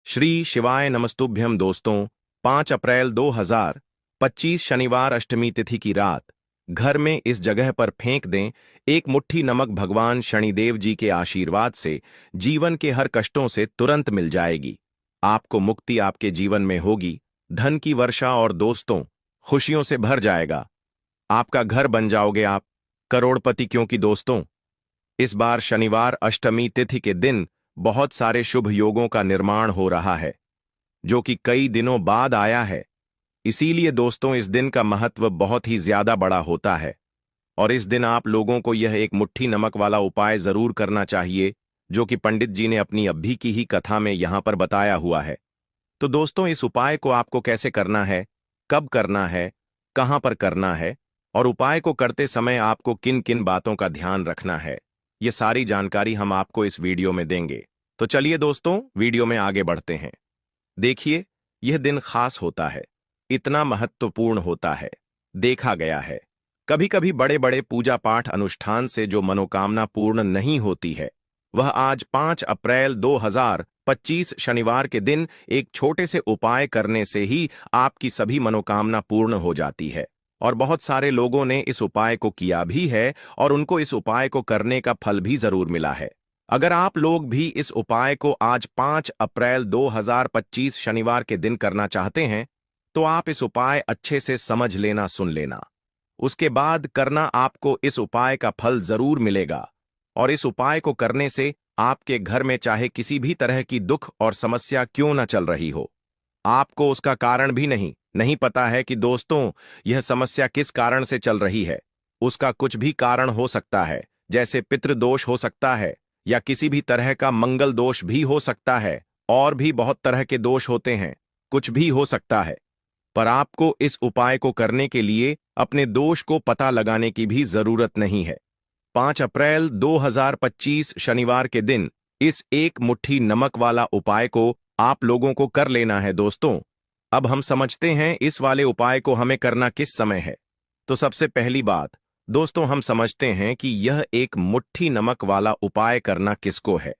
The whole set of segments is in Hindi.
श्री शिवाय नमस्तुभ्यम दोस्तों। 5 अप्रैल 2025 शनिवार अष्टमी तिथि की रात घर में इस जगह पर फेंक दें एक मुट्ठी नमक। भगवान शनिदेव जी के आशीर्वाद से जीवन के हर कष्टों से तुरंत मिल जाएगी। आपको मुक्ति आपके जीवन में होगी, धन की वर्षा और दोस्तों खुशियों से भर जाएगा। आपका घर बन जाओगे आप करोड़पति, क्योंकि दोस्तों इस बार शनिवार अष्टमी तिथि के दिन बहुत सारे शुभ योगों का निर्माण हो रहा है, जो कि कई दिनों बाद आया है। इसीलिए दोस्तों इस दिन का महत्व बहुत ही ज्यादा बड़ा होता है और इस दिन आप लोगों को यह एक मुट्ठी नमक वाला उपाय जरूर करना चाहिए, जो कि पंडित जी ने अपनी अभी की ही कथा में यहां पर बताया हुआ है। तो दोस्तों इस उपाय को आपको कैसे करना है, कब करना है, कहां पर करना है और उपाय को करते समय आपको किन किन बातों का ध्यान रखना है, ये सारी जानकारी हम आपको इस वीडियो में देंगे। तो चलिए दोस्तों वीडियो में आगे बढ़ते हैं। देखिए, यह दिन खास होता है, इतना महत्वपूर्ण होता है। देखा गया है कभी कभी बड़े बड़े पूजा पाठ अनुष्ठान से जो मनोकामना पूर्ण नहीं होती है, वह आज 5 अप्रैल 2025 शनिवार के दिन एक छोटे से उपाय करने से ही आपकी सभी मनोकामना पूर्ण हो जाती है। और बहुत सारे लोगों ने इस उपाय को किया भी है और उनको इस उपाय को करने का फल भी जरूर मिला है। अगर आप लोग भी इस उपाय को आज 5 अप्रैल 2025 शनिवार के दिन करना चाहते हैं, तो आप इस उपाय अच्छे से समझ लेना, सुन लेना, उसके बाद करना। आपको इस उपाय का फल जरूर मिलेगा और इस उपाय को करने से आपके घर में चाहे किसी भी तरह की दुख और समस्या क्यों न चल रही हो, आपको उसका कारण भी नहीं पता है कि दोस्तों यह समस्या किस कारण से चल रही है। उसका कुछ भी कारण हो सकता है, जैसे पितृदोष हो सकता है या किसी भी तरह का मंगल दोष भी हो सकता है, और भी बहुत तरह के दोष होते हैं, कुछ भी हो सकता है। पर आपको इस उपाय को करने के लिए अपने दोष को पता लगाने की भी जरूरत नहीं है। 5 अप्रैल 2025 शनिवार के दिन इस एक मुट्ठी नमक वाला उपाय को आप लोगों को कर लेना है। दोस्तों अब हम समझते हैं इस वाले उपाय को हमें करना किस समय है। तो सबसे पहली बात दोस्तों, हम समझते हैं कि यह एक मुट्ठी नमक वाला उपाय करना किसको है।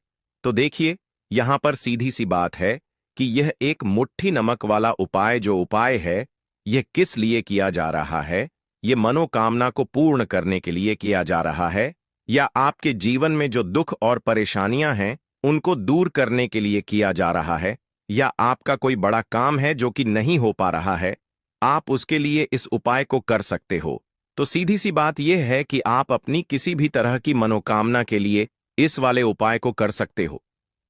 तो देखिए, यहां पर सीधी सी बात है कि यह एक मुट्ठी नमक वाला उपाय जो उपाय है, यह किस लिए किया जा रहा है। यह मनोकामना को पूर्ण करने के लिए किया जा रहा है, या आपके जीवन में जो दुख और परेशानियां हैं उनको दूर करने के लिए किया जा रहा है, या आपका कोई बड़ा काम है जो कि नहीं हो पा रहा है, आप उसके लिए इस उपाय को कर सकते हो। तो सीधी सी बात यह है कि आप अपनी किसी भी तरह की मनोकामना के लिए इस वाले उपाय को कर सकते हो।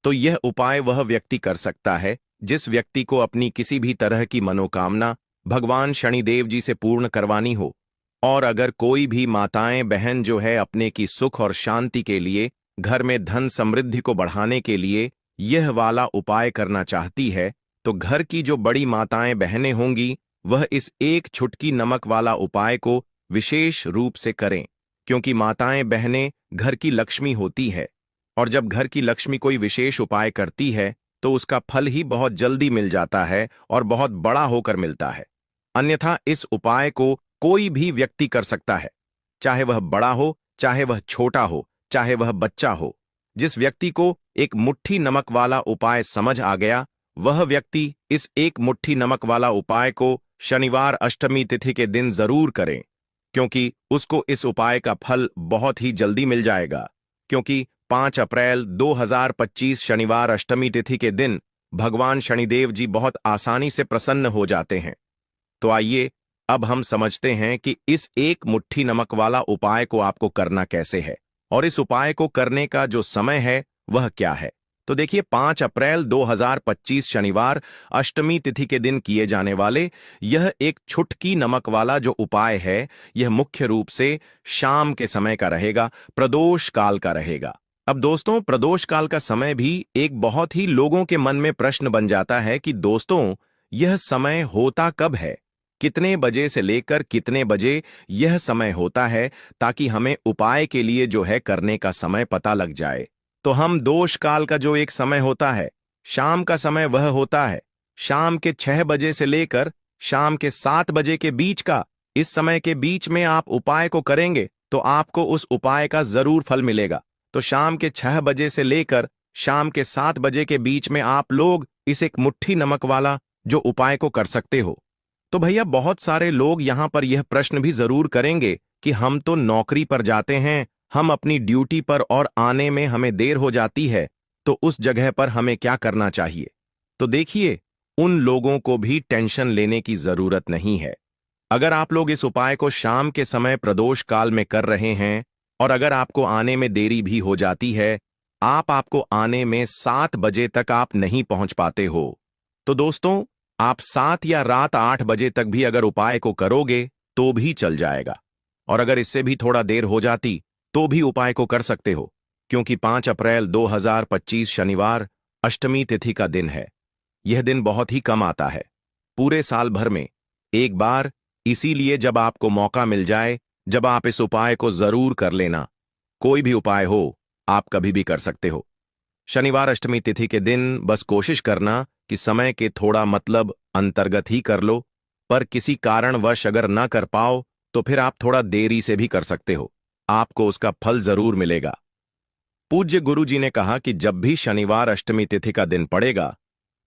तो यह उपाय वह व्यक्ति कर सकता है जिस व्यक्ति को अपनी किसी भी तरह की मनोकामना भगवान शनिदेव जी से पूर्ण करवानी हो। और अगर कोई भी माताएं बहन जो है अपने की सुख और शांति के लिए, घर में धन समृद्धि को बढ़ाने के लिए यह वाला उपाय करना चाहती है, तो घर की जो बड़ी माताएं बहनें होंगी वह इस एक छुटकी नमक वाला उपाय को विशेष रूप से करें, क्योंकि माताएं बहनें घर की लक्ष्मी होती है और जब घर की लक्ष्मी कोई विशेष उपाय करती है तो उसका फल ही बहुत जल्दी मिल जाता है और बहुत बड़ा होकर मिलता है। अन्यथा इस उपाय को कोई भी व्यक्ति कर सकता है, चाहे वह बड़ा हो, चाहे वह छोटा हो, चाहे वह बच्चा हो। जिस व्यक्ति को एक मुट्ठी नमक वाला उपाय समझ आ गया, वह व्यक्ति इस एक मुट्ठी नमक वाला उपाय को शनिवार अष्टमी तिथि के दिन जरूर करें, क्योंकि उसको इस उपाय का फल बहुत ही जल्दी मिल जाएगा। क्योंकि 5 अप्रैल 2025 शनिवार अष्टमी तिथि के दिन भगवान शनिदेव जी बहुत आसानी से प्रसन्न हो जाते हैं। तो आइए अब हम समझते हैं कि इस एक मुट्ठी नमक वाला उपाय को आपको करना कैसे है और इस उपाय को करने का जो समय है वह क्या है। तो देखिए, 5 अप्रैल 2025 शनिवार अष्टमी तिथि के दिन किए जाने वाले यह एक छुटकी नमक वाला जो उपाय है, यह मुख्य रूप से शाम के समय का रहेगा, प्रदोष काल का रहेगा। अब दोस्तों प्रदोष काल का समय भी एक बहुत ही लोगों के मन में प्रश्न बन जाता है कि दोस्तों यह समय होता कब है, कितने बजे से लेकर कितने बजे यह समय होता है, ताकि हमें उपाय के लिए जो है करने का समय पता लग जाए। तो हम दोष काल का जो एक समय होता है, शाम का समय, वह होता है शाम के 6 बजे से लेकर शाम के 7 बजे के बीच का। इस समय के बीच में आप उपाय को करेंगे तो आपको उस उपाय का जरूर फल मिलेगा। तो शाम के 6 बजे से लेकर शाम के 7 बजे के बीच में आप लोग इस एक मुट्ठी नमक वाला जो उपाय को कर सकते हो। तो भैया बहुत सारे लोग यहां पर यह प्रश्न भी जरूर करेंगे कि हम तो नौकरी पर जाते हैं, हम अपनी ड्यूटी पर और आने में हमें देर हो जाती है, तो उस जगह पर हमें क्या करना चाहिए। तो देखिए, उन लोगों को भी टेंशन लेने की जरूरत नहीं है। अगर आप लोग इस उपाय को शाम के समय प्रदोष काल में कर रहे हैं और अगर आपको आने में देरी भी हो जाती है, आपको आने में 7 बजे तक आप नहीं पहुंच पाते हो, तो दोस्तों आप 7 या रात 8 बजे तक भी अगर उपाय को करोगे तो भी चल जाएगा। और अगर इससे भी थोड़ा देर हो जाती तो भी उपाय को कर सकते हो, क्योंकि 5 अप्रैल 2025 शनिवार अष्टमी तिथि का दिन है। यह दिन बहुत ही कम आता है, पूरे साल भर में एक बार। इसीलिए जब आपको मौका मिल जाए, जब आप इस उपाय को जरूर कर लेना। कोई भी उपाय हो, आप कभी भी कर सकते हो। शनिवार अष्टमी तिथि के दिन बस कोशिश करना कि समय के थोड़ा मतलब अंतर्गत ही कर लो, पर किसी कारणवश अगर ना कर पाओ तो फिर आप थोड़ा देरी से भी कर सकते हो, आपको उसका फल जरूर मिलेगा। पूज्य गुरु जी ने कहा कि जब भी शनिवार अष्टमी तिथि का दिन पड़ेगा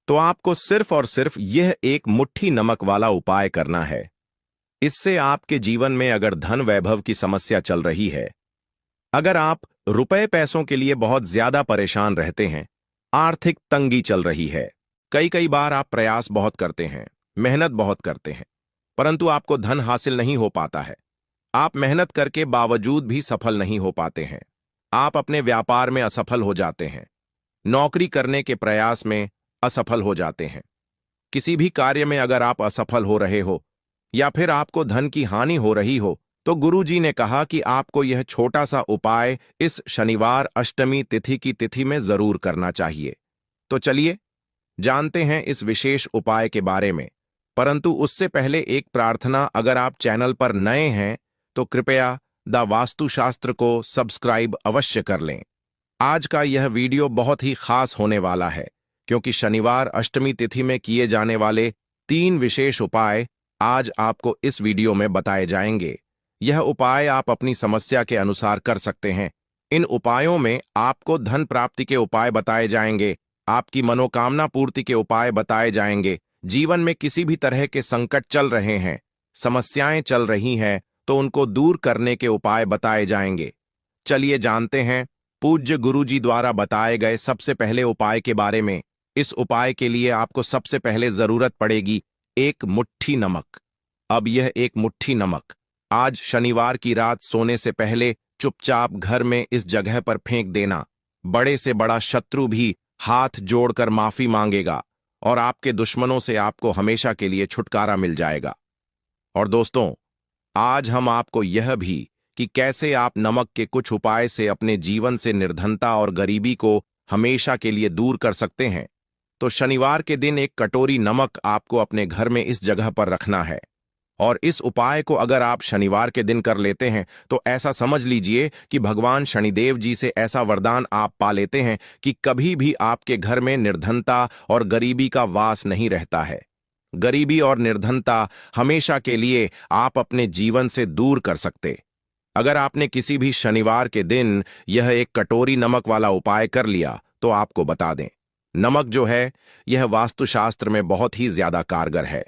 तो आपको सिर्फ और सिर्फ यह एक मुट्ठी नमक वाला उपाय करना है। इससे आपके जीवन में अगर धन वैभव की समस्या चल रही है, अगर आप रुपए पैसों के लिए बहुत ज्यादा परेशान रहते हैं, आर्थिक तंगी चल रही है, कई कई बार आप प्रयास बहुत करते हैं, मेहनत बहुत करते हैं, परंतु आपको धन हासिल नहीं हो पाता है, आप मेहनत करके बावजूद भी सफल नहीं हो पाते हैं, आप अपने व्यापार में असफल हो जाते हैं, नौकरी करने के प्रयास में असफल हो जाते हैं, किसी भी कार्य में अगर आप असफल हो रहे हो या फिर आपको धन की हानि हो रही हो, तो गुरुजी ने कहा कि आपको यह छोटा सा उपाय इस शनिवार अष्टमी तिथि की तिथि में जरूर करना चाहिए। तो चलिए जानते हैं इस विशेष उपाय के बारे में, परंतु उससे पहले एक प्रार्थना, अगर आप चैनल पर नए हैं तो कृपया द वास्तुशास्त्र को सब्सक्राइब अवश्य कर लें। आज का यह वीडियो बहुत ही खास होने वाला है, क्योंकि शनिवार अष्टमी तिथि में किए जाने वाले 3 विशेष उपाय आज आपको इस वीडियो में बताए जाएंगे। यह उपाय आप अपनी समस्या के अनुसार कर सकते हैं। इन उपायों में आपको धन प्राप्ति के उपाय बताए जाएंगे, आपकी मनोकामना पूर्ति के उपाय बताए जाएंगे, जीवन में किसी भी तरह के संकट चल रहे हैं, समस्याएं चल रही हैं, तो उनको दूर करने के उपाय बताए जाएंगे। चलिए जानते हैं पूज्य गुरुजी द्वारा बताए गए सबसे पहले उपाय के बारे में। इस उपाय के लिए आपको सबसे पहले जरूरत पड़ेगी एक मुट्ठी नमक। अब यह एक मुट्ठी नमक आज शनिवार की रात सोने से पहले चुपचाप घर में इस जगह पर फेंक देना। बड़े से बड़ा शत्रु भी हाथ जोड़कर माफी मांगेगा और आपके दुश्मनों से आपको हमेशा के लिए छुटकारा मिल जाएगा। और दोस्तों, आज हम आपको यह भी कि कैसे आप नमक के कुछ उपाय से अपने जीवन से निर्धनता और गरीबी को हमेशा के लिए दूर कर सकते हैं। तो शनिवार के दिन एक कटोरी नमक आपको अपने घर में इस जगह पर रखना है, और इस उपाय को अगर आप शनिवार के दिन कर लेते हैं तो ऐसा समझ लीजिए कि भगवान शनिदेव जी से ऐसा वरदान आप पा लेते हैं कि कभी भी आपके घर में निर्धनता और गरीबी का वास नहीं रहता है। गरीबी और निर्धनता हमेशा के लिए आप अपने जीवन से दूर कर सकते। अगर आपने किसी भी शनिवार के दिन यह एक कटोरी नमक वाला उपाय कर लिया तो आपको बता दें, नमक जो है यह वास्तुशास्त्र में बहुत ही ज्यादा कारगर है।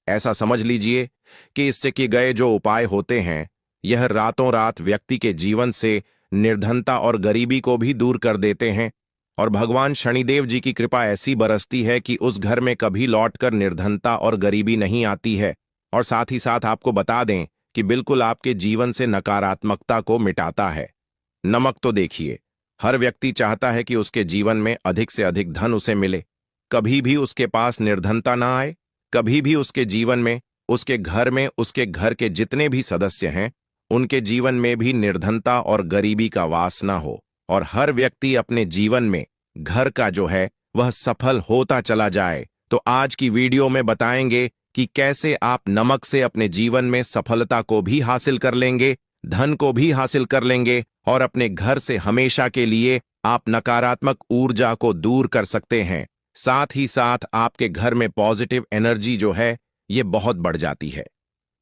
ऐसा समझ लीजिए कि इससे किए गए जो उपाय होते हैं, यह रातों रात व्यक्ति के जीवन से निर्धनता और गरीबी को भी दूर कर देते हैं, और भगवान शनिदेव जी की कृपा ऐसी बरसती है कि उस घर में कभी लौटकर निर्धनता और गरीबी नहीं आती है। और साथ ही साथ आपको बता दें कि बिल्कुल आपके जीवन से नकारात्मकता को मिटाता है। नमक तो देखिए, हर व्यक्ति चाहता है कि उसके जीवन में अधिक से अधिक धन उसे मिले, कभी भी उसके पास निर्धनता ना आए, कभी भी उसके जीवन में, उसके घर में, उसके घर के जितने भी सदस्य हैं उनके जीवन में भी निर्धनता और गरीबी का वास ना हो, और हर व्यक्ति अपने जीवन में घर का जो है वह सफल होता चला जाए। तो आज की वीडियो में बताएंगे कि कैसे आप नमक से अपने जीवन में सफलता को भी हासिल कर लेंगे, धन को भी हासिल कर लेंगे, और अपने घर से हमेशा के लिए आप नकारात्मक ऊर्जा को दूर कर सकते हैं। साथ ही साथ आपके घर में पॉजिटिव एनर्जी जो है ये बहुत बढ़ जाती है।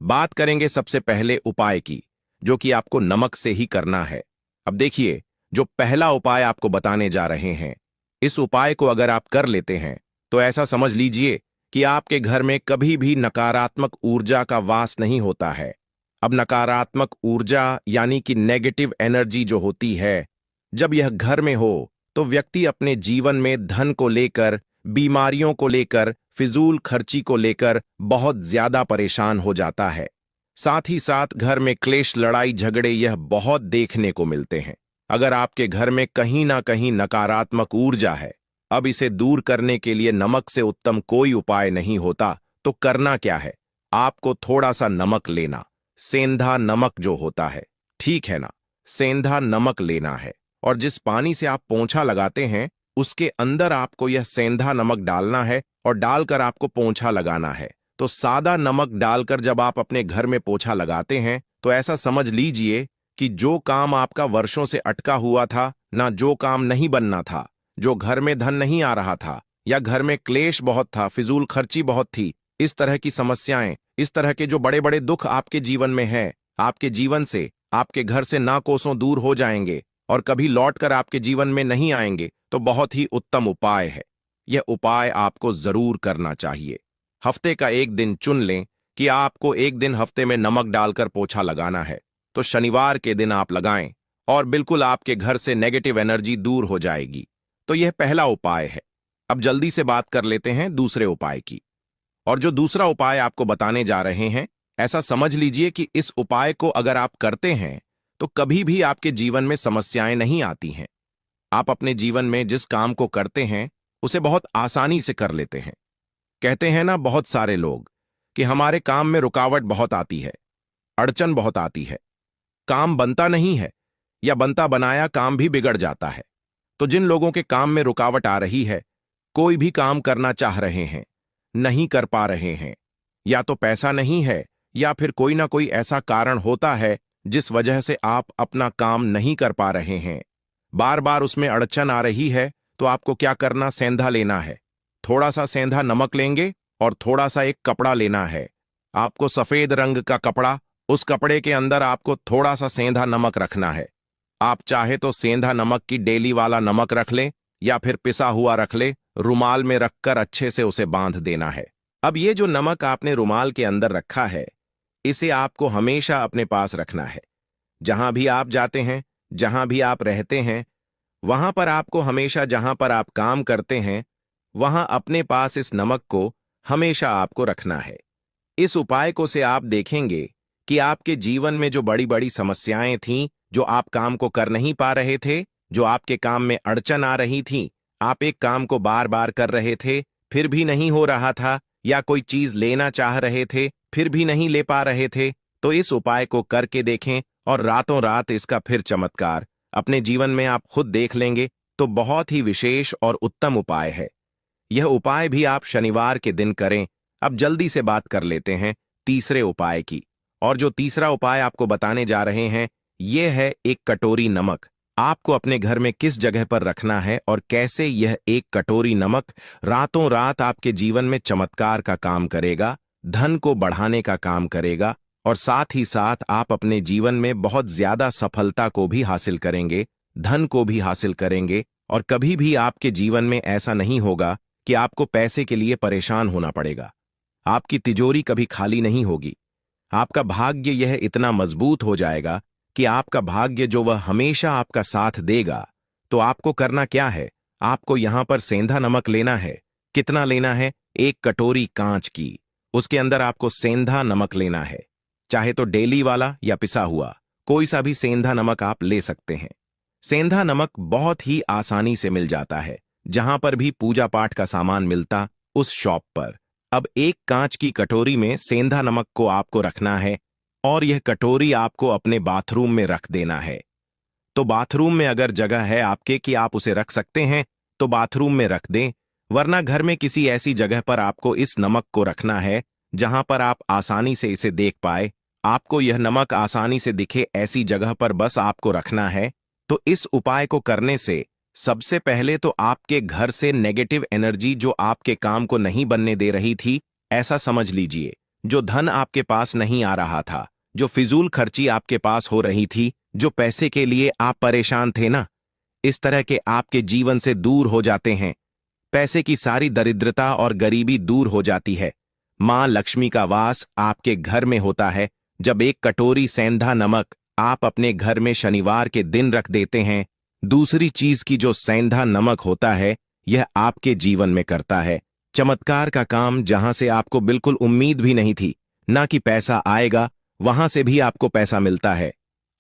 बात करेंगे सबसे पहले उपाय की, जो कि आपको नमक से ही करना है। अब देखिए, जो पहला उपाय आपको बताने जा रहे हैं, इस उपाय को अगर आप कर लेते हैं तो ऐसा समझ लीजिए कि आपके घर में कभी भी नकारात्मक ऊर्जा का वास नहीं होता है। अब नकारात्मक ऊर्जा यानी कि नेगेटिव एनर्जी जो होती है, जब यह घर में हो तो व्यक्ति अपने जीवन में धन को लेकर, बीमारियों को लेकर, फिजूल खर्ची को लेकर बहुत ज्यादा परेशान हो जाता है। साथ ही साथ घर में क्लेश, लड़ाई झगड़े यह बहुत देखने को मिलते हैं। अगर आपके घर में कहीं ना कहीं नकारात्मक ऊर्जा है, अब इसे दूर करने के लिए नमक से उत्तम कोई उपाय नहीं होता। तो करना क्या है? आपको थोड़ा सा नमक लेना, सेंधा नमक जो होता है, ठीक है ना, सेंधा नमक लेना है, और जिस पानी से आप पोंछा लगाते हैं उसके अंदर आपको यह सेंधा नमक डालना है और डालकर आपको पोंछा लगाना है। तो सादा नमक डालकर जब आप अपने घर में पोंछा लगाते हैं तो ऐसा समझ लीजिए कि जो काम आपका वर्षों से अटका हुआ था ना, जो काम नहीं बनना था, जो घर में धन नहीं आ रहा था, या घर में क्लेश बहुत था, फिजूल खर्ची बहुत थी, इस तरह की समस्याएं, इस तरह के जो बड़े बड़े दुख आपके जीवन में हैं, आपके जीवन से, आपके घर से ना कोसों दूर हो जाएंगे और कभी लौटकर आपके जीवन में नहीं आएंगे। तो बहुत ही उत्तम उपाय है। यह उपाय आपको जरूर करना चाहिए। हफ्ते का एक दिन चुन लें कि आपको एक दिन हफ्ते में नमक डालकर पोछा लगाना है, तो शनिवार के दिन आप लगाएं और बिल्कुल आपके घर से नेगेटिव एनर्जी दूर हो जाएगी। तो यह पहला उपाय है। अब जल्दी से बात कर लेते हैं दूसरे उपाय की। और जो दूसरा उपाय आपको बताने जा रहे हैं, ऐसा समझ लीजिए कि इस उपाय को अगर आप करते हैं तो कभी भी आपके जीवन में समस्याएं नहीं आती हैं। आप अपने जीवन में जिस काम को करते हैं उसे बहुत आसानी से कर लेते हैं। कहते हैं ना बहुत सारे लोग कि हमारे काम में रुकावट बहुत आती है, अड़चन बहुत आती है, काम बनता नहीं है, या बनता बनाया काम भी बिगड़ जाता है। तो जिन लोगों के काम में रुकावट आ रही है, कोई भी काम करना चाह रहे हैं, नहीं कर पा रहे हैं, या तो पैसा नहीं है या फिर कोई ना कोई ऐसा कारण होता है जिस वजह से आप अपना काम नहीं कर पा रहे हैं, बार बार उसमें अड़चन आ रही है, तो आपको क्या करना? सेंधा लेना है। थोड़ा सा सेंधा नमक लेंगे और थोड़ा सा एक कपड़ा लेना है। आपको सफेद रंग का कपड़ा, उस कपड़े के अंदर आपको थोड़ा सा सेंधा नमक रखना है। आप चाहे तो सेंधा नमक की डेली वाला नमक रख लें या फिर पिसा हुआ रख ले, रुमाल में रखकर अच्छे से उसे बांध देना है। अब ये जो नमक आपने रुमाल के अंदर रखा है, इसे आपको हमेशा अपने पास रखना है। जहां भी आप जाते हैं, जहां भी आप रहते हैं, वहां पर आपको हमेशा, जहां पर आप काम करते हैं, वहां अपने पास इस नमक को हमेशा आपको रखना है। इस उपाय को से आप देखेंगे कि आपके जीवन में जो बड़ी बड़ी समस्याएं थीं, जो आप काम को कर नहीं पा रहे थे, जो आपके काम में अड़चन आ रही थी, आप एक काम को बार बार कर रहे थे फिर भी नहीं हो रहा था, या कोई चीज लेना चाह रहे थे फिर भी नहीं ले पा रहे थे, तो इस उपाय को करके देखें और रातों रात इसका फिर चमत्कार अपने जीवन में आप खुद देख लेंगे। तो बहुत ही विशेष और उत्तम उपाय है। यह उपाय भी आप शनिवार के दिन करें। अब जल्दी से बात कर लेते हैं तीसरे उपाय की। और जो तीसरा उपाय आपको बताने जा रहे हैं, यह है एक कटोरी नमक। आपको अपने घर में किस जगह पर रखना है और कैसे यह एक कटोरी नमक रातों रात आपके जीवन में चमत्कार का काम करेगा, धन को बढ़ाने का काम करेगा, और साथ ही साथ आप अपने जीवन में बहुत ज्यादा सफलता को भी हासिल करेंगे, धन को भी हासिल करेंगे, और कभी भी आपके जीवन में ऐसा नहीं होगा कि आपको पैसे के लिए परेशान होना पड़ेगा। आपकी तिजोरी कभी खाली नहीं होगी। आपका भाग्य यह इतना मजबूत हो जाएगा कि आपका भाग्य जो वह हमेशा आपका साथ देगा। तो आपको करना क्या है? आपको यहां पर सेंधा नमक लेना है। कितना लेना है? एक कटोरी कांच की, उसके अंदर आपको सेंधा नमक लेना है। चाहे तो डेली वाला या पिसा हुआ, कोई सा भी सेंधा नमक आप ले सकते हैं। सेंधा नमक बहुत ही आसानी से मिल जाता है, जहां पर भी पूजा पाठ का सामान मिलता, उस शॉप पर। अब एक कांच की कटोरी में सेंधा नमक को आपको रखना है और यह कटोरी आपको अपने बाथरूम में रख देना है। तो बाथरूम में अगर जगह है आपके कि आप उसे रख सकते हैं तो बाथरूम में रख दें, वरना घर में किसी ऐसी जगह पर आपको इस नमक को रखना है जहां पर आप आसानी से इसे देख पाए। आपको यह नमक आसानी से दिखे ऐसी जगह पर बस आपको रखना है। तो इस उपाय को करने से सबसे पहले तो आपके घर से नेगेटिव एनर्जी जो आपके काम को नहीं बनने दे रही थी, ऐसा समझ लीजिए, जो धन आपके पास नहीं आ रहा था, जो फिजूल खर्ची आपके पास हो रही थी, जो पैसे के लिए आप परेशान थे ना, इस तरह के आपके जीवन से दूर हो जाते हैं। पैसे की सारी दरिद्रता और गरीबी दूर हो जाती है। मां लक्ष्मी का वास आपके घर में होता है जब एक कटोरी सेंधा नमक आप अपने घर में शनिवार के दिन रख देते हैं। दूसरी चीज की जो सेंधा नमक होता है, यह आपके जीवन में करता है चमत्कार का काम, जहां से आपको बिल्कुल उम्मीद भी नहीं थी ना कि पैसा आएगा, वहां से भी आपको पैसा मिलता है।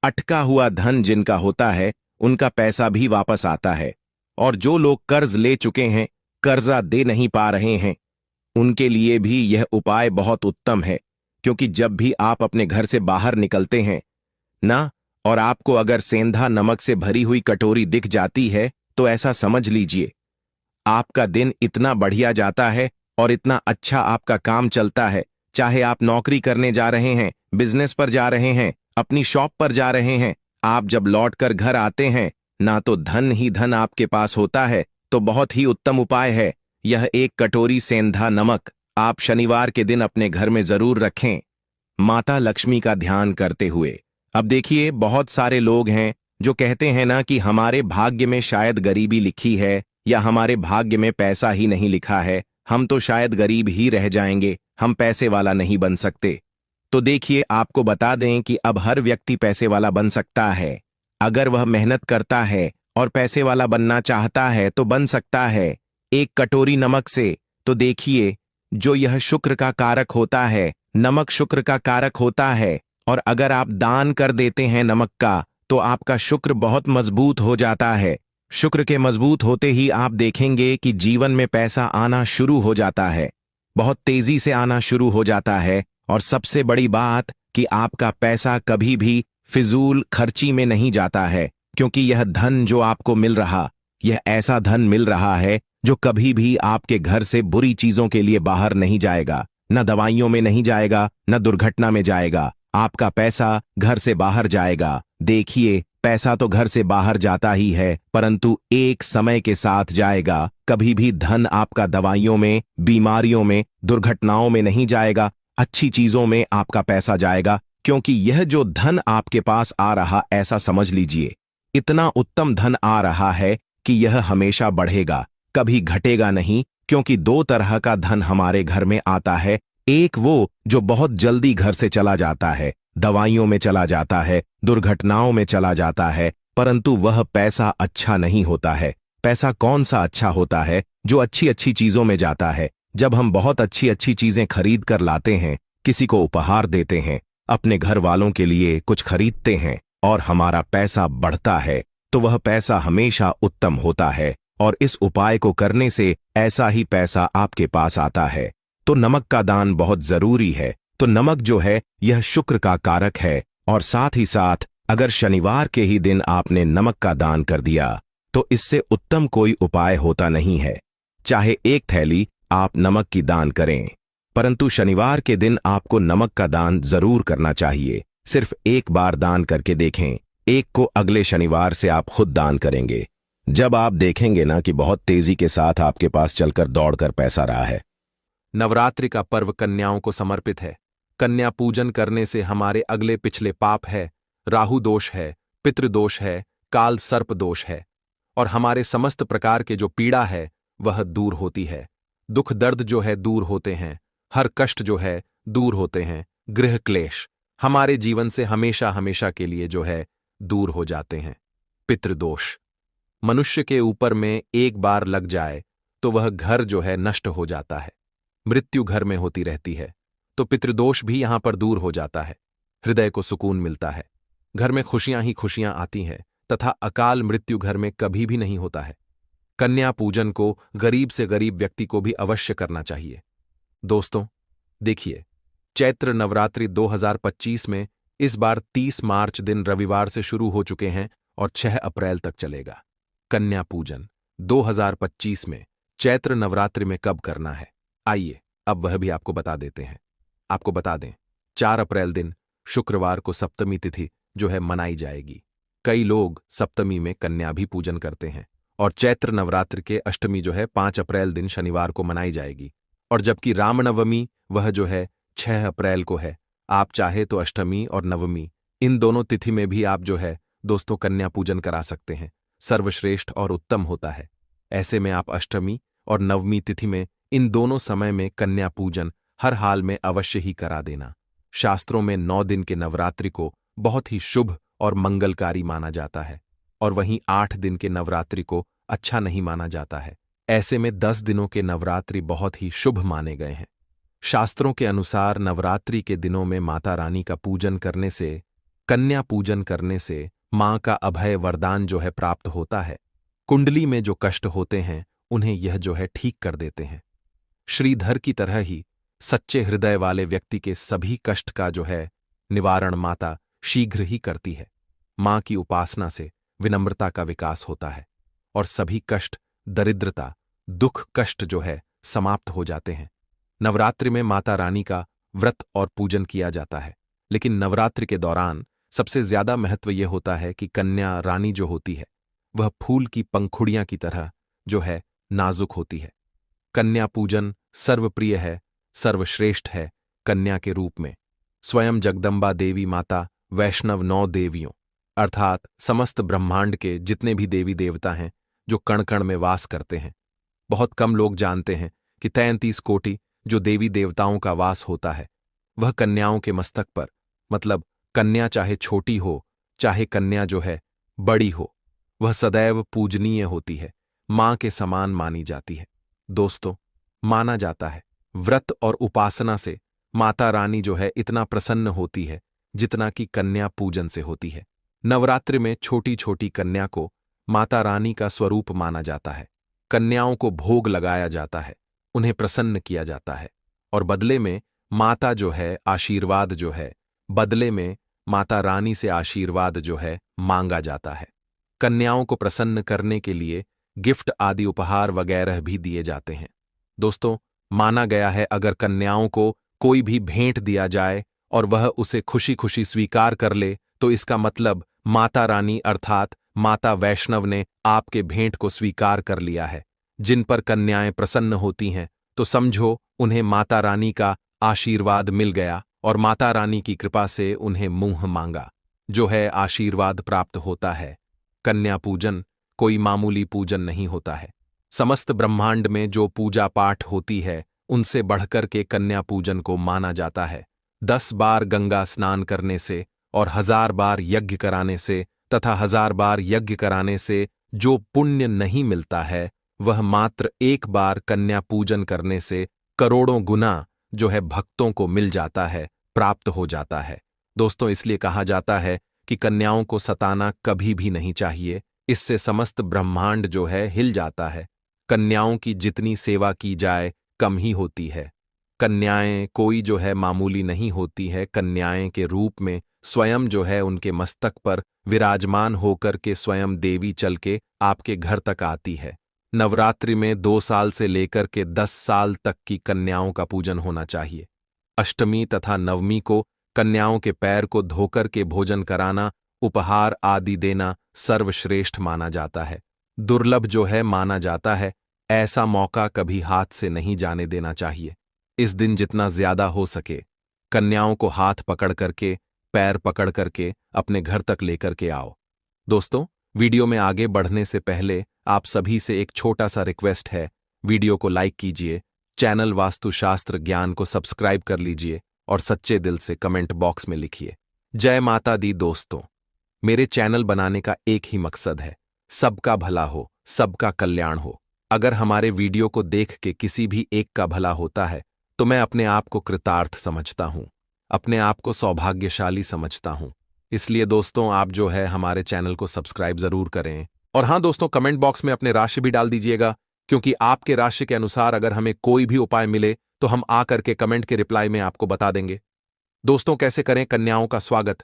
अटका हुआ धन जिनका होता है, उनका पैसा भी वापस आता है। और जो लोग कर्ज ले चुके हैं, कर्जा दे नहीं पा रहे हैं, उनके लिए भी यह उपाय बहुत उत्तम है। क्योंकि जब भी आप अपने घर से बाहर निकलते हैं ना, और आपको अगर सेंधा नमक से भरी हुई कटोरी दिख जाती है, तो ऐसा समझ लीजिए आपका दिन इतना बढ़िया जाता है और इतना अच्छा आपका काम चलता है। चाहे आप नौकरी करने जा रहे हैं, बिजनेस पर जा रहे हैं, अपनी शॉप पर जा रहे हैं, आप जब लौट कर घर आते हैं ना, तो धन ही धन आपके पास होता है। तो बहुत ही उत्तम उपाय है यह एक कटोरी सेंधा नमक आप शनिवार के दिन अपने घर में जरूर रखें, माता लक्ष्मी का ध्यान करते हुए। अब देखिए, बहुत सारे लोग हैं जो कहते हैं ना कि हमारे भाग्य में शायद गरीबी लिखी है, या हमारे भाग्य में पैसा ही नहीं लिखा है, हम तो शायद गरीब ही रह जाएंगे, हम पैसे वाला नहीं बन सकते। तो देखिए, आपको बता दें कि अब हर व्यक्ति पैसे वाला बन सकता है। अगर वह मेहनत करता है और पैसे वाला बनना चाहता है तो बन सकता है, एक कटोरी नमक से। तो देखिए, जो यह शुक्र का कारक होता है, नमक शुक्र का कारक होता है, और अगर आप दान कर देते हैं नमक का, तो आपका शुक्र बहुत मजबूत हो जाता है। शुक्र के मजबूत होते ही आप देखेंगे कि जीवन में पैसा आना शुरू हो जाता है, बहुत तेजी से आना शुरू हो जाता है। और सबसे बड़ी बात कि आपका पैसा कभी भी फिजूल खर्ची में नहीं जाता है, क्योंकि यह धन जो आपको मिल रहा, यह ऐसा धन मिल रहा है जो कभी भी आपके घर से बुरी चीजों के लिए बाहर नहीं जाएगा, न दवाइयों में नहीं जाएगा, न दुर्घटना में जाएगा। आपका पैसा घर से बाहर जाएगा। देखिए, पैसा तो घर से बाहर जाता ही है, परंतु एक समय के साथ जाएगा। कभी भी धन आपका दवाइयों में, बीमारियों में, दुर्घटनाओं में नहीं जाएगा, अच्छी चीजों में आपका पैसा जाएगा। क्योंकि यह जो धन आपके पास आ रहा, ऐसा समझ लीजिए, इतना उत्तम धन आ रहा है कि यह हमेशा बढ़ेगा, कभी घटेगा नहीं। क्योंकि दो तरह का धन हमारे घर में आता है, एक वो जो बहुत जल्दी घर से चला जाता है, दवाइयों में चला जाता है, दुर्घटनाओं में चला जाता है, परंतु वह पैसा अच्छा नहीं होता है। पैसा कौन सा अच्छा होता है? जो अच्छी अच्छी चीजों में जाता है। जब हम बहुत अच्छी अच्छी चीजें खरीद कर लाते हैं, किसी को उपहार देते हैं, अपने घर वालों के लिए कुछ खरीदते हैं, और हमारा पैसा बढ़ता है, तो वह पैसा हमेशा उत्तम होता है। और इस उपाय को करने से ऐसा ही पैसा आपके पास आता है। तो नमक का दान बहुत जरूरी है। तो नमक जो है, यह शुक्र का कारक है, और साथ ही साथ अगर शनिवार के ही दिन आपने नमक का दान कर दिया, तो इससे उत्तम कोई उपाय होता नहीं है। चाहे एक थैली आप नमक की दान करें, परंतु शनिवार के दिन आपको नमक का दान जरूर करना चाहिए। सिर्फ एक बार दान करके देखें, एक को अगले शनिवार से आप खुद दान करेंगे। जब आप देखेंगे ना कि बहुत तेजी के साथ आपके पास चलकर दौड़कर पैसा रहा है। नवरात्रि का पर्व कन्याओं को समर्पित है। कन्या पूजन करने से हमारे अगले पिछले पाप है, राहु दोष है, पितृदोष है, काल सर्प दोष है, और हमारे समस्त प्रकार के जो पीड़ा है वह दूर होती है। दुख दर्द जो है दूर होते हैं, हर कष्ट जो है दूर होते हैं, गृह क्लेश हमारे जीवन से हमेशा हमेशा के लिए जो है दूर हो जाते हैं। पितृदोष मनुष्य के ऊपर में एक बार लग जाए तो वह घर जो है नष्ट हो जाता है, मृत्यु घर में होती रहती है। तो पितृदोष भी यहां पर दूर हो जाता है, हृदय को सुकून मिलता है, घर में खुशियां ही खुशियां आती हैं, तथा अकाल मृत्यु घर में कभी भी नहीं होता है। कन्या पूजन को गरीब से गरीब व्यक्ति को भी अवश्य करना चाहिए। दोस्तों देखिए, चैत्र नवरात्रि 2025 में इस बार 30 मार्च दिन रविवार से शुरू हो चुके हैं और 6 अप्रैल तक चलेगा। कन्या पूजन 2025 में चैत्र नवरात्रि में कब करना है, आइए अब वह भी आपको बता देते हैं। आपको बता दें, 4 अप्रैल दिन शुक्रवार को सप्तमी तिथि जो है मनाई जाएगी। कई लोग सप्तमी में कन्या भी पूजन करते हैं, और चैत्र नवरात्रि के अष्टमी जो है 5 अप्रैल दिन शनिवार को मनाई जाएगी। और जबकि रामनवमी वह जो है 6 अप्रैल को है। आप चाहे तो अष्टमी और नवमी इन दोनों तिथि में भी आप जो है दोस्तों कन्या पूजन करा सकते हैं, सर्वश्रेष्ठ और उत्तम होता है। ऐसे में आप अष्टमी और नवमी तिथि में, इन दोनों समय में कन्या पूजन हर हाल में अवश्य ही करा देना। शास्त्रों में 9 दिन के नवरात्रि को बहुत ही शुभ और मंगलकारी माना जाता है, और वहीं 8 दिन के नवरात्रि को अच्छा नहीं माना जाता है। ऐसे में 10 दिनों के नवरात्रि बहुत ही शुभ माने गए हैं। शास्त्रों के अनुसार नवरात्रि के दिनों में माता रानी का पूजन करने से, कन्या पूजन करने से मां का अभय वरदान जो है प्राप्त होता है। कुंडली में जो कष्ट होते हैं उन्हें यह जो है ठीक कर देते हैं। श्रीधर की तरह ही सच्चे हृदय वाले व्यक्ति के सभी कष्ट का जो है निवारण माता शीघ्र ही करती है। मां की उपासना से विनम्रता का विकास होता है और सभी कष्ट, दरिद्रता, दुख कष्ट जो है समाप्त हो जाते हैं। नवरात्रि में माता रानी का व्रत और पूजन किया जाता है, लेकिन नवरात्रि के दौरान सबसे ज्यादा महत्व यह होता है कि कन्या रानी जो होती है वह फूल की पंखुड़ियां की तरह जो है नाजुक होती है। कन्या पूजन सर्वप्रिय है, सर्वश्रेष्ठ है। कन्या के रूप में स्वयं जगदम्बा देवी माता, वैष्णव 9 देवियों अर्थात समस्त ब्रह्मांड के जितने भी देवी देवता हैं जो कण कण में वास करते हैं। बहुत कम लोग जानते हैं कि 33 कोटि जो देवी देवताओं का वास होता है वह कन्याओं के मस्तक पर, मतलब कन्या चाहे छोटी हो चाहे कन्या जो है बड़ी हो, वह सदैव पूजनीय होती है, मां के समान मानी जाती है। दोस्तों, माना जाता है व्रत और उपासना से माता रानी जो है इतना प्रसन्न होती है जितना कि कन्या पूजन से होती है। नवरात्रि में छोटी छोटी कन्या को माता रानी का स्वरूप माना जाता है। कन्याओं को भोग लगाया जाता है, उन्हें प्रसन्न किया जाता है और बदले में माता जो है आशीर्वाद जो है, बदले में माता रानी से आशीर्वाद जो है मांगा जाता है। कन्याओं को प्रसन्न करने के लिए गिफ्ट आदि उपहार वगैरह भी दिए जाते हैं। दोस्तों, माना गया है अगर कन्याओं को कोई भी भेंट दिया जाए और वह उसे खुशी खुशी स्वीकार कर ले तो इसका मतलब माता रानी अर्थात माता वैष्णव ने आपके भेंट को स्वीकार कर लिया है। जिन पर कन्याएं प्रसन्न होती हैं तो समझो उन्हें माता रानी का आशीर्वाद मिल गया और माता रानी की कृपा से उन्हें मुंह मांगा जो है आशीर्वाद प्राप्त होता है। कन्या पूजन कोई मामूली पूजन नहीं होता है। समस्त ब्रह्मांड में जो पूजा पाठ होती है उनसे बढ़कर के कन्या पूजन को माना जाता है। 10 बार गंगा स्नान करने से और 1000 बार यज्ञ कराने से तथा 1000 बार यज्ञ कराने से जो पुण्य नहीं मिलता है वह मात्र एक बार कन्या पूजन करने से करोड़ों गुना जो है भक्तों को मिल जाता है, प्राप्त हो जाता है। दोस्तों, इसलिए कहा जाता है कि कन्याओं को सताना कभी भी नहीं चाहिए, इससे समस्त ब्रह्मांड जो है हिल जाता है। कन्याओं की जितनी सेवा की जाए कम ही होती है। कन्याएं कोई जो है मामूली नहीं होती है। कन्याएं के रूप में स्वयं जो है उनके मस्तक पर विराजमान होकर के स्वयं देवी चल के आपके घर तक आती है। नवरात्रि में 2 साल से लेकर के 10 साल तक की कन्याओं का पूजन होना चाहिए। अष्टमी तथा नवमी को कन्याओं के पैर को धोकर के भोजन कराना, उपहार आदि देना सर्वश्रेष्ठ माना जाता है। दुर्लभ जो है माना जाता है। ऐसा मौका कभी हाथ से नहीं जाने देना चाहिए। इस दिन जितना ज्यादा हो सके कन्याओं को हाथ पकड़ करके, पैर पकड़ करके अपने घर तक लेकर के आओ। दोस्तों, वीडियो में आगे बढ़ने से पहले आप सभी से एक छोटा सा रिक्वेस्ट है, वीडियो को लाइक कीजिए, चैनल वास्तुशास्त्र ज्ञान को सब्सक्राइब कर लीजिए और सच्चे दिल से कमेंट बॉक्स में लिखिए जय माता दी। दोस्तों, मेरे चैनल बनाने का एक ही मकसद है, सबका भला हो, सबका कल्याण हो। अगर हमारे वीडियो को देख के किसी भी एक का भला होता है तो मैं अपने आप को कृतार्थ समझता हूं, अपने आप को सौभाग्यशाली समझता हूं। इसलिए दोस्तों, आप जो है हमारे चैनल को सब्सक्राइब जरूर करें। और हां दोस्तों, कमेंट बॉक्स में अपने राशि भी डाल दीजिएगा, क्योंकि आपके राशि के अनुसार अगर हमें कोई भी उपाय मिले तो हम आकर के कमेंट के रिप्लाई में आपको बता देंगे। दोस्तों, कैसे करें कन्याओं का स्वागत?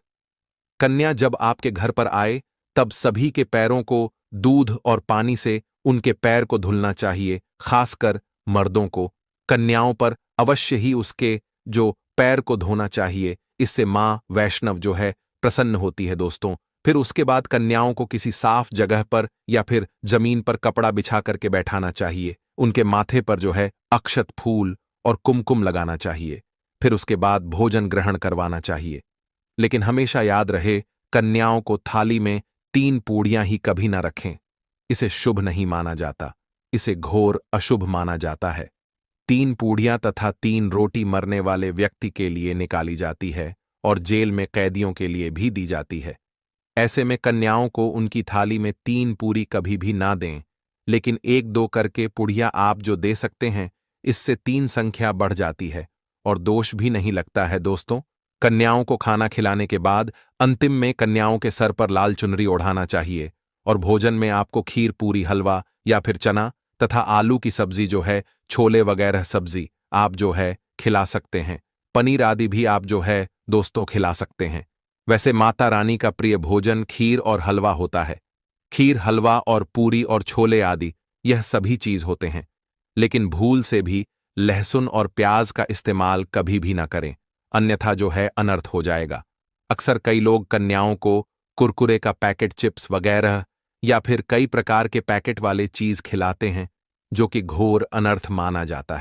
कन्या जब आपके घर पर आए तब सभी के पैरों को दूध और पानी से उनके पैर को धुलना चाहिए, खासकर मर्दों को। कन्याओं पर अवश्य ही उसके जो पैर को धोना चाहिए, इससे मां वैष्णव जो है प्रसन्न होती है। दोस्तों, फिर उसके बाद कन्याओं को किसी साफ जगह पर या फिर जमीन पर कपड़ा बिछा करके बैठाना चाहिए। उनके माथे पर जो है अक्षत फूल और कुमकुम लगाना चाहिए। फिर उसके बाद भोजन ग्रहण करवाना चाहिए। लेकिन हमेशा याद रहे, कन्याओं को थाली में 3 पूड़ियां ही कभी ना रखें, इसे शुभ नहीं माना जाता। इसे घोर अशुभ माना जाता है। 3 पूड़ियां तथा 3 रोटी मरने वाले व्यक्ति के लिए निकाली जाती है और जेल में कैदियों के लिए भी दी जाती है। ऐसे में कन्याओं को उनकी थाली में 3 पूरी कभी भी ना दें, लेकिन 1-2 करके पुड़िया आप जो दे सकते हैं, इससे 3 संख्या बढ़ जाती है और दोष भी नहीं लगता है। दोस्तों, कन्याओं को खाना खिलाने के बाद अंतिम में कन्याओं के सर पर लाल चुनरी ओढ़ाना चाहिए और भोजन में आपको खीर, पूरी, हलवा या फिर चना तथा आलू की सब्जी जो है, छोले वगैरह सब्जी आप जो है खिला सकते हैं। पनीर आदि भी आप जो है दोस्तों खिला सकते हैं। वैसे माता रानी का प्रिय भोजन खीर और हलवा होता है। खीर, हलवा और पूरी और छोले आदि यह सभी चीज होते हैं, लेकिन भूल से भी लहसुन और प्याज का इस्तेमाल कभी भी ना करें, अन्यथा जो है अनर्थ हो जाएगा। अक्सर कई लोग कन्याओं को कुरकुरे का पैकेट, चिप्स वगैरह या फिर कई प्रकार के पैकेट वाले चीज खिलाते हैं, जो कि घोर अनर्थ माना जाता है।